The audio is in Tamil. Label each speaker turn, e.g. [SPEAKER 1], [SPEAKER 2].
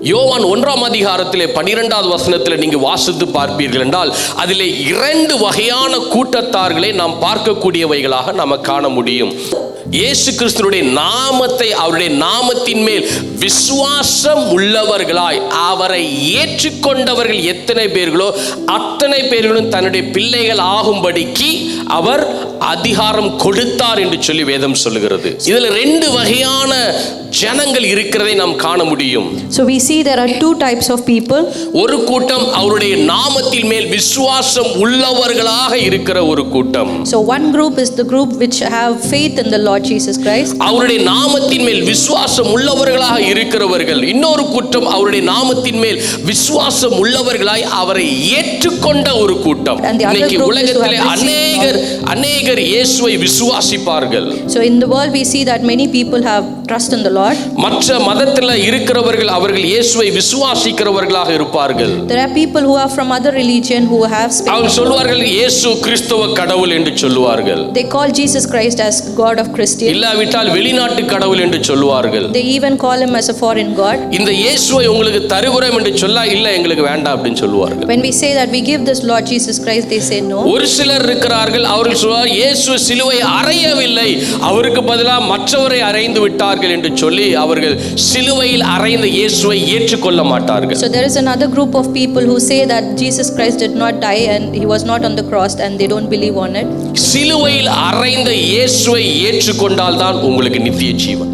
[SPEAKER 1] யோவான் 1ஆம் அதிகாரத்திலே 12வது வசனத்திலே நீங்க வாசித்து பார்ப்பீர்கள் என்றால் அதிலே 2 வகையான கூட்டத்தார்களை நாம் பார்க்கக்கூடியவைகளாக நாம் காண முடியும். இயேசு கிறிஸ்துவினுடைய நாமத்தை, அவருடைய நாமத்தின் மேல் விசுவாசம் உள்ளவர்களாய் அவரை ஏற்றுக்கொண்டவர்கள் எத்தனை பேர்களோ அத்தனை பேர்களும் தன்னுடைய பிள்ளைகள் ஆகும்படிக்கு அவர் அதிகாரம் கொடுத்தார் என்று சொல்லி வேதம் சொல்லுகிறது. இதுல 2 வகையான ஜனங்கள் இருக்கிறதை நாம் காண முடியும்.
[SPEAKER 2] So we see there are 2 types of people.
[SPEAKER 1] ஒரு கூட்டம் அவருடைய நாமத்தின் மேல் விசுவாசம் உள்ளவர்களாக இருக்கிற ஒரு கூட்டம்.
[SPEAKER 2] So one group is the group which have faith in the Lord Jesus Christ.
[SPEAKER 1] அவருடைய நாமத்தின் மேல் விசுவாசம் உள்ளவர்களாக இருக்கிறவர்கள். இன்னொரு கூட்டம் அவருடைய நாமத்தின் மேல் விசுவாசம் உள்ளவர்களாய் அவரை ஏற்றுக்கொண்ட ஒரு கூட்டம். இன்னைக்கு உலகத்திலே அநேகர் இயேசுவை விசுவாசிப்பார்கள்.
[SPEAKER 2] So in the world we see that many people have trust in the Lord.
[SPEAKER 1] மற்ற மதத்தில் இருக்கிறவர்கள் அவர்கள் இயேசுவை விசுவாசிக்கிறவர்களாக இருப்பார்கள்.
[SPEAKER 2] There are people who are from other religion who have
[SPEAKER 1] அவர்கள் சொல்வார்கள் இயேசு கிறிஸ்துவ கடவுள் என்று சொல்வார்கள்.
[SPEAKER 2] They call Jesus Christ as God of Christian.
[SPEAKER 1] இல்லாவிட்டால் வெளிநாட்டு கடவுள் என்று சொல்வார்கள்.
[SPEAKER 2] They even call him as a foreign god.
[SPEAKER 1] இந்த இயேசுவை உங்களுக்கு தருகிறோம் என்று சொல்ல இல்ல எங்களுக்கு வேண்டாம் அப்படினு சொல்வார்கள்.
[SPEAKER 2] When we say that we give this Lord Jesus Christ, they say no.
[SPEAKER 1] ஒரு சிலர் இருக்கிறார்கள் அவர்கள் சொல்வார் இயேசு சிலுவை அறையவில்லை, அவருக்கு பதிலாக மற்றவரை அறைந்து விட்டார்கள் என்று சொல்லி அவர்கள் சிலுவையில் அறைந்த இயேசுவை ஏற்றுக்கொள்ள மாட்டார்கள்.
[SPEAKER 2] So there is another group of people who say that Jesus Christ did not die and he was not on the cross and they don't believe on it.
[SPEAKER 1] சிலுவையில் அறைந்த இயேசுவை ஏற்றுக்கொண்டால் தான் உங்களுக்கு நித்திய ஜீவன்.